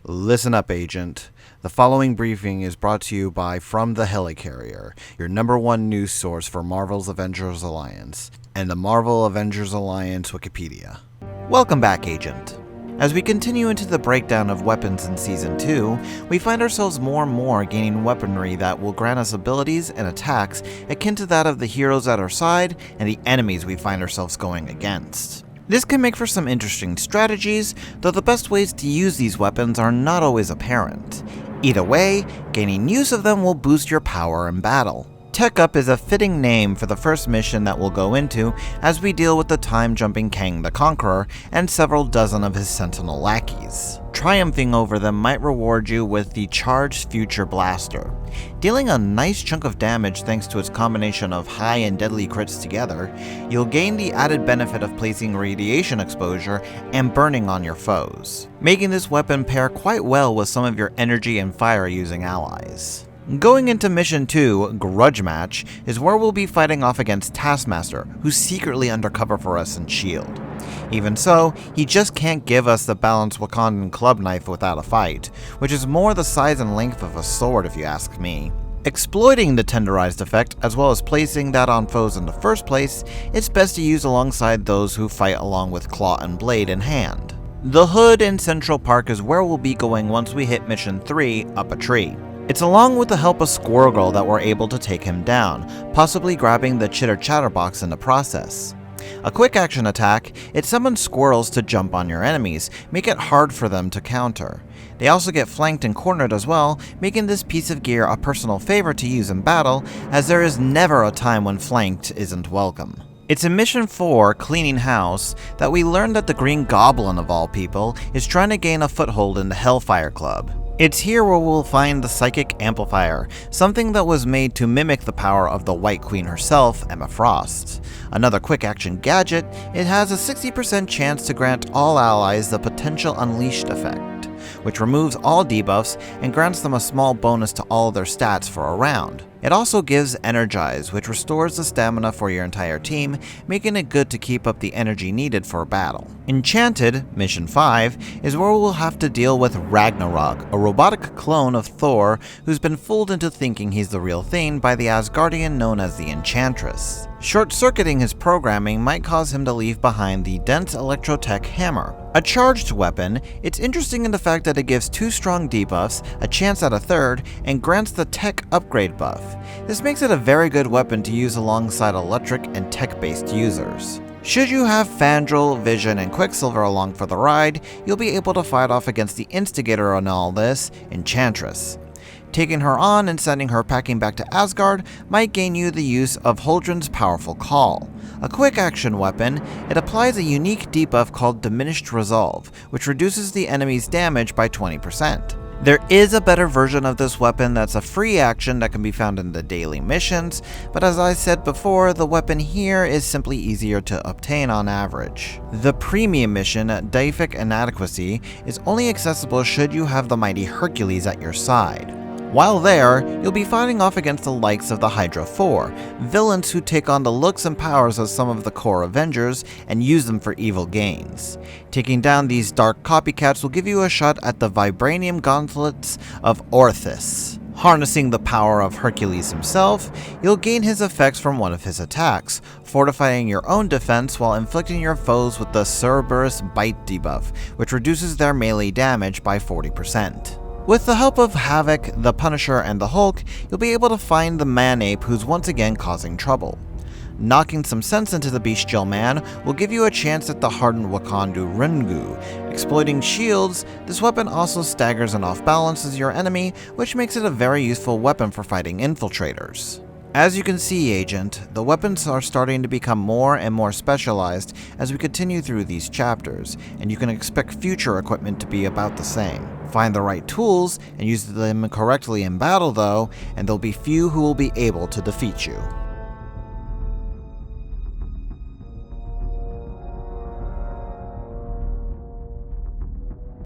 Listen up, Agent. The following briefing is brought to you by From the Helicarrier, your #1 news source for Marvel's Avengers Alliance, and the Marvel Avengers Alliance Wikipedia. Welcome back, Agent. As we continue into the breakdown of weapons in Season 2, we find ourselves more and more gaining weaponry that will grant us abilities and attacks akin to that of the heroes at our side and the enemies we find ourselves going against. This can make for some interesting strategies, though the best ways to use these weapons are not always apparent. Either way, gaining use of them will boost your power in battle. Tech Up is a fitting name for the first mission that we'll go into as we deal with the time-jumping Kang the Conqueror and several dozen of his Sentinel lackeys. Triumphing over them might reward you with the Charged Future Blaster. Dealing a nice chunk of damage thanks to its combination of high and deadly crits together, you'll gain the added benefit of placing radiation exposure and burning on your foes, making this weapon pair quite well with some of your energy and fire-using allies. Going into Mission 2, Grudge Match, is where we'll be fighting off against Taskmaster, who's secretly undercover for us in S.H.I.E.L.D. Even so, he just can't give us the balanced Wakandan club knife without a fight, which is more the size and length of a sword if you ask me. Exploiting the tenderized effect, as well as placing that on foes in the first place, it's best to use alongside those who fight along with claw and blade in hand. The Hood in Central Park is where we'll be going once we hit Mission 3, Up a Tree. It's along with the help of Squirrel Girl that we're able to take him down, possibly grabbing the Chitter Chatter Box in the process. A quick action attack, it summons squirrels to jump on your enemies, make it hard for them to counter. They also get flanked and cornered as well, making this piece of gear a personal favorite to use in battle, as there is never a time when flanked isn't welcome. It's in Mission 4, Cleaning House, that we learn that the Green Goblin of all people is trying to gain a foothold in the Hellfire Club. It's here where we'll find the Psychic Amplifier, something that was made to mimic the power of the White Queen herself, Emma Frost. Another quick action gadget, it has a 60% chance to grant all allies the Potential Unleashed effect, which removes all debuffs and grants them a small bonus to all their stats for a round. It also gives Energize, which restores the stamina for your entire team, making it good to keep up the energy needed for battle. Enchanted, Mission 5, is where we'll have to deal with Ragnarok, a robotic clone of Thor who's been fooled into thinking he's the real thing by the Asgardian known as the Enchantress. Short-circuiting his programming might cause him to leave behind the dense Electrotech hammer. A charged weapon, it's interesting in the fact that it gives 2 strong debuffs, a chance at a third, and grants the tech upgrade buff. This makes it a very good weapon to use alongside electric and tech-based users. Should you have Fandral, Vision, and Quicksilver along for the ride, you'll be able to fight off against the instigator on all this, Enchantress. Taking her on and sending her packing back to Asgard might gain you the use of Huldrun's powerful Call. A quick action weapon, it applies a unique debuff called Diminished Resolve, which reduces the enemy's damage by 20%. There is a better version of this weapon that's a free action that can be found in the daily missions, but as I said before, the weapon here is simply easier to obtain on average. The premium mission, Deific Inadequacy, is only accessible should you have the mighty Hercules at your side. While there, you'll be fighting off against the likes of the Hydra 4, villains who take on the looks and powers of some of the core Avengers and use them for evil gains. Taking down these dark copycats will give you a shot at the Vibranium Gauntlets of Orthrus. Harnessing the power of Hercules himself, you'll gain his effects from one of his attacks, fortifying your own defense while inflicting your foes with the Cerberus Bite debuff, which reduces their melee damage by 40%. With the help of Havoc, the Punisher, and the Hulk, you'll be able to find the Man-Ape who's once again causing trouble. Knocking some sense into the Bestial Man will give you a chance at the hardened Wakandan Ringu. Exploiting shields, this weapon also staggers and off-balances your enemy, which makes it a very useful weapon for fighting infiltrators. As you can see, Agent, the weapons are starting to become more and more specialized as we continue through these chapters, and you can expect future equipment to be about the same. Find the right tools and use them correctly in battle though, and there'll be few who will be able to defeat you.